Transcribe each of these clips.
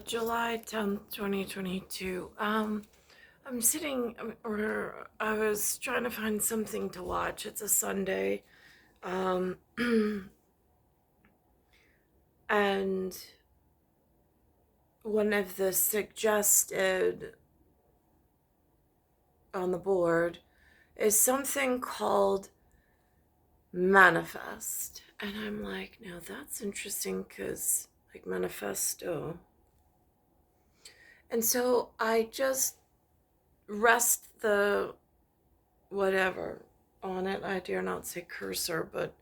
July 10th, 2022. I'm sitting, or I was trying to find something to watch. It's a Sunday. Um, and one of the suggested on the board is something called Manifest. And I'm like, now that's interesting because, like, manifesto. And so I just rest the whatever on it. I dare not say cursor, but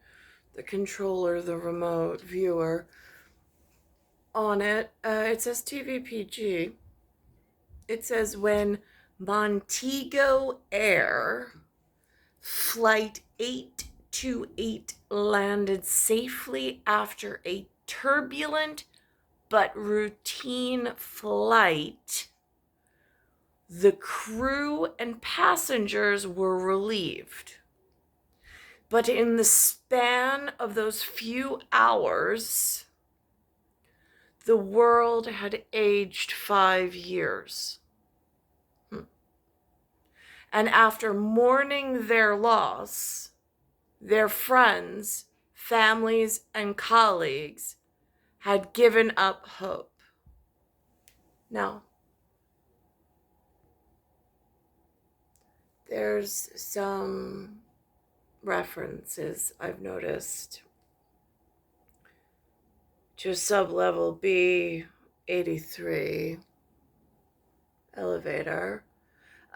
the controller, the remote viewer on it. It says TVPG. It says when Montego Air Flight 828 landed safely after a turbulent but routine flight, the crew and passengers were relieved. But in the span of those few hours, the world had aged 5 years. And after mourning their loss, their friends, families, and colleagues had given up hope. Now, there's some references I've noticed to sub-level B83 elevator.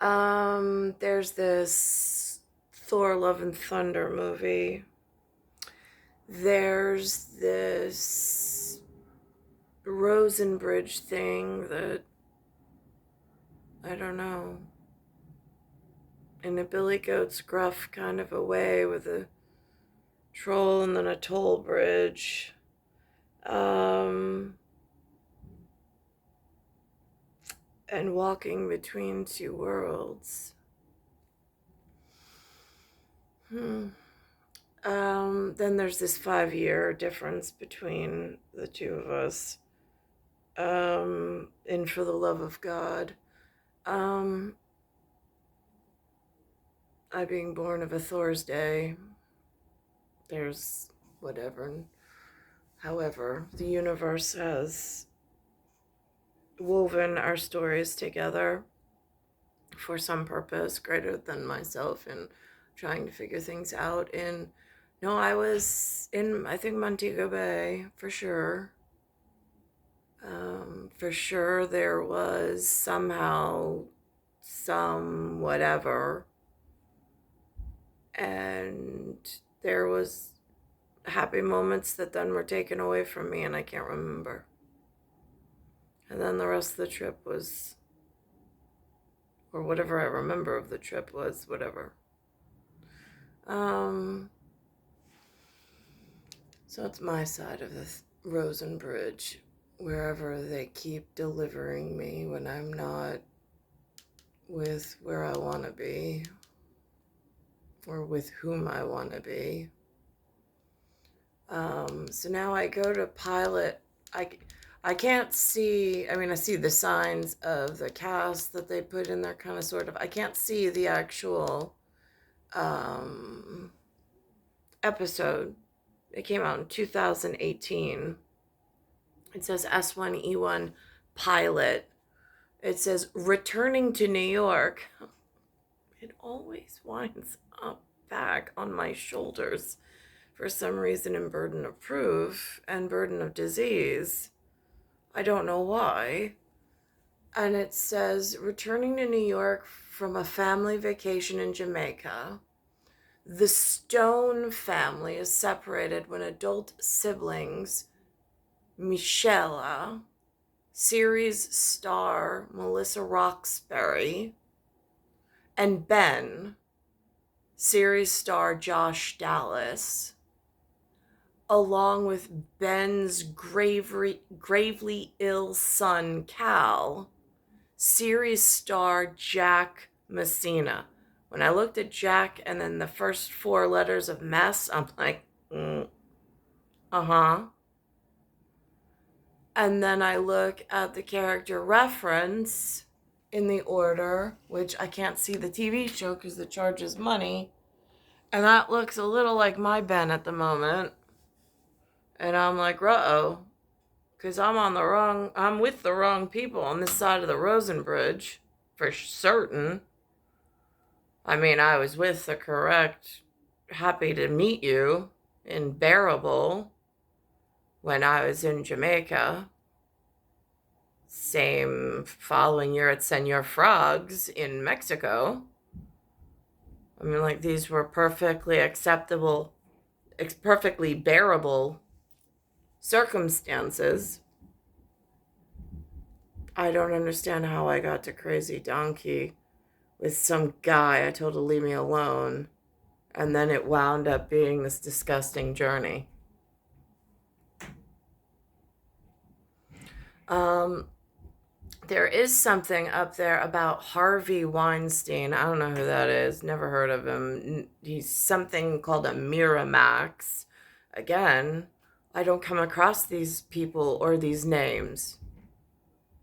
There's this Thor Love and Thunder movie. There's this Rosenbridge thing that, I don't know, in a Billy Goat's Gruff kind of a way with a troll and then a toll bridge. And walking between two worlds. Then there's this 5-year difference between the two of us. In For the Love of God. I being born of a Thor's Day. There's whatever. However, the universe has woven our stories together for some purpose greater than myself in trying to figure things out. And no, I was in, I think, Montego Bay for sure. For sure there was somehow some whatever, and there was happy moments that then were taken away from me and I can't remember. And then the rest of the trip was, or whatever I remember of the trip was, whatever. So it's my side of the Rosenbridge, wherever they keep delivering me when I'm not with where I want to be or with whom I want to be. So now I go to pilot. I can't see, I mean, I see the signs of the cast that they put in there, kind of, sort of. I can't see the actual episode. It came out in 2018. It says S1E1 pilot. It says returning to New York. It always winds up back on my shoulders for some reason in burden of proof and burden of disease. I don't know why. And it says returning to New York from a family vacation in Jamaica. The Stone family is separated when adult siblings Michelle, series star Melissa Roxbury, and Ben, series star Josh Dallas, along with Ben's gravely ill son Cal, series star Jack Messina. When I looked at Jack and then the first 4 letters of mess, I'm like, uh-huh. And then I look at the character reference in the order, which I can't see the TV show because it charges money. And that looks a little like my Ben at the moment. And I'm like, uh-oh, because I'm with the wrong people on this side of the Rosenbridge, for certain. I mean, I was with the correct happy to meet you in Bearable when I was in Jamaica. Same following year at Senor Frogs in Mexico. I mean, like, these were perfectly acceptable, perfectly bearable circumstances. I don't understand how I got to Crazy Donkey with some guy I told to leave me alone, and then it wound up being this disgusting journey. Um, there is something up there about Harvey Weinstein. I don't know who that is. Never heard of him. He's something called a Miramax. Again, I don't come across these people or these names.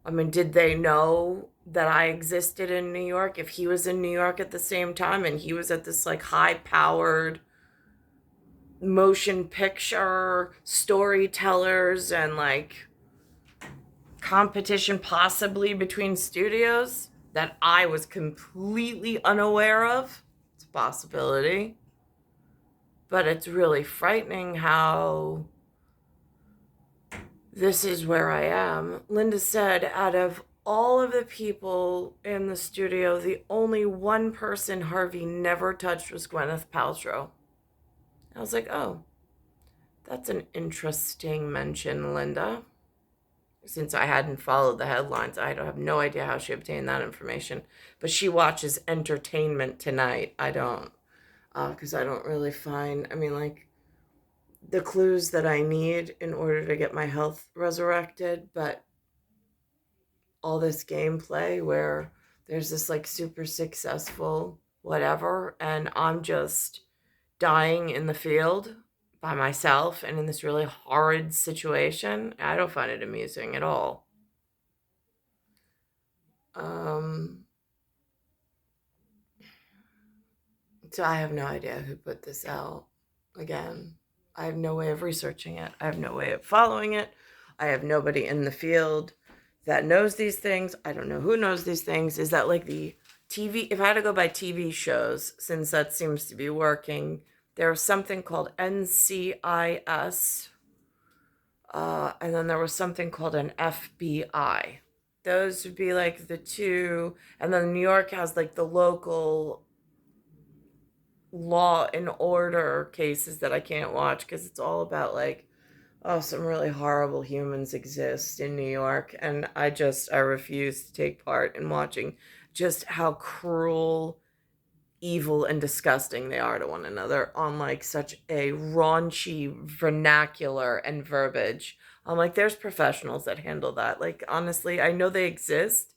I mean, did they know that I existed in New York? If he was in New York at the same time and he was at this like high powered motion picture storytellers and like competition possibly between studios that I was completely unaware of, it's a possibility. But it's really frightening how this is where I am. Linda said, out of all of the people in the studio, the only one person Harvey never touched was Gwyneth Paltrow. I was like, oh, that's an interesting mention, Linda. Since I hadn't followed the headlines, I have no idea how she obtained that information. But she watches Entertainment Tonight. I don't, because I don't really find, I mean, like, the clues that I need in order to get my health resurrected, but all this gameplay where there's this like super successful whatever, and I'm just dying in the field by myself and in this really horrid situation. I don't find it amusing at all. Um, so I have no idea who put this out. Again, I have no way of researching it. I have no way of following it. I have nobody in the field that knows these things. I don't know who knows these things. Is that like the TV? If I had to go by TV shows, since that seems to be working, there's something called NCIS, and then there was something called an FBI. Those would be like the two. And then New York has like the local law and order cases that I can't watch because it's all about like, oh, some really horrible humans exist in New York, and I refuse to take part in watching just how cruel, evil, and disgusting they are to one another on like such a raunchy vernacular and verbiage. I'm like, there's professionals that handle that. Like, honestly, I know they exist.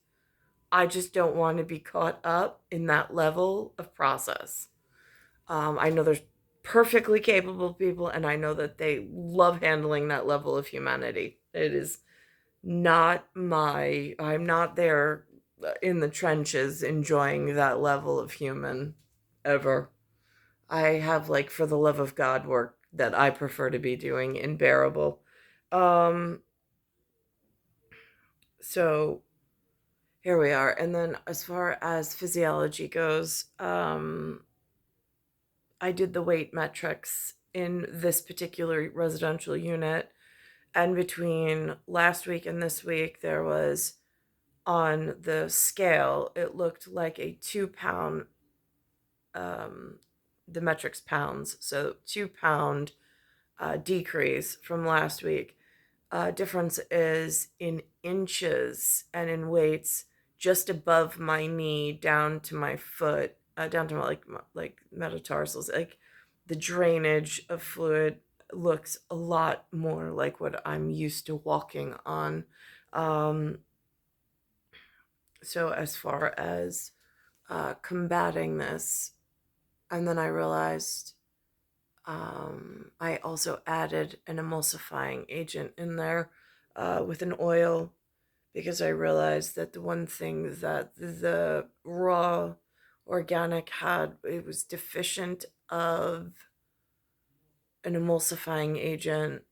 I just don't want to be caught up in that level of process. I know there's perfectly capable people, and I know that they love handling that level of humanity. It is not I'm not there in the trenches enjoying that level of human ever. I have, like, for the love of God work that I prefer to be doing in Bearable. Um, so here we are. And then as far as physiology goes, I did the weight metrics in this particular residential unit. And between last week and this week, there was on the scale, it looked like a 2 pound, um, the metrics pounds, so 2 pound decrease from last week. Difference is in inches and in weights just above my knee down to my foot, down to my metatarsals. Like, the drainage of fluid looks a lot more like what I'm used to walking on. Um, so as far as combating this, and then I realized I also added an emulsifying agent in there with an oil, because I realized that the one thing that the raw organic had, it was deficient of an emulsifying agent.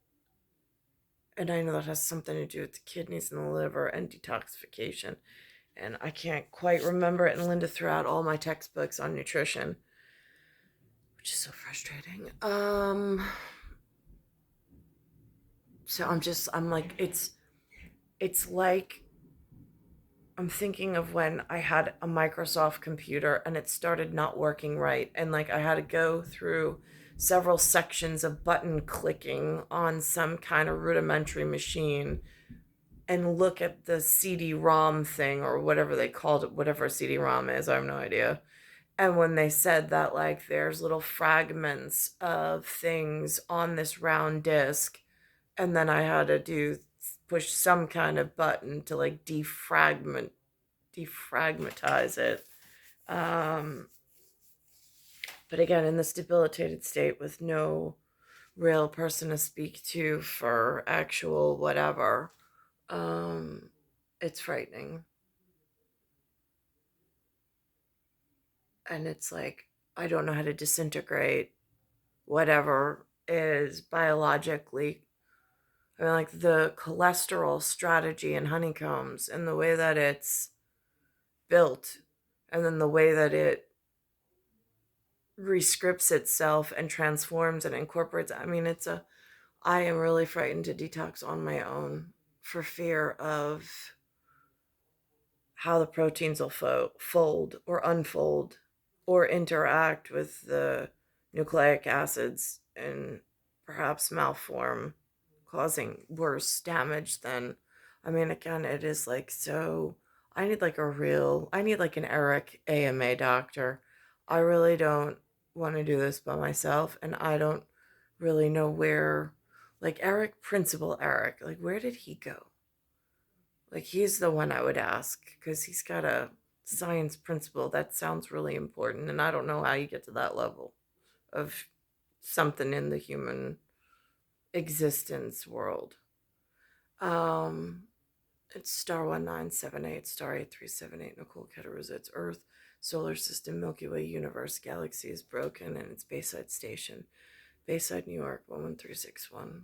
And I know that has something to do with the kidneys and the liver and detoxification. And I can't quite remember it. And Linda threw out all my textbooks on nutrition, which is so frustrating. So I'm like, it's like I'm thinking of when I had a Microsoft computer and it started not working right. And like I had to go through several sections of button clicking on some kind of rudimentary machine and look at the CD-ROM thing or whatever they called it, whatever a CD-ROM is, I have no idea. And when they said that, like, there's little fragments of things on this round disc, and then I had to push some kind of button to like defragmentize it. Um, but again, in this debilitated state with no real person to speak to for actual whatever, um, it's frightening. And it's like, I don't know how to disintegrate whatever is biologically. I mean, like the cholesterol strategy in honeycombs and the way that it's built, and then the way that it rescripts itself and transforms and incorporates. I mean, I am really frightened to detox on my own for fear of how the proteins will fold or unfold or interact with the nucleic acids and perhaps malform, causing worse damage than. I mean, again, it is like so. I need like an Eric AMA doctor. I really don't want to do this by myself, and I don't really know where, like Eric, Principal Eric, like where did he go? Like he's the one I would ask because he's got a science principle that sounds really important, and I don't know how you get to that level of something in the human existence world. Um, it's star 1978, star 8378, Nicole, Cattaruzza. It's Earth, solar system, Milky Way, universe, galaxy is broken, and it's Bayside Station, Bayside, New York, 11361.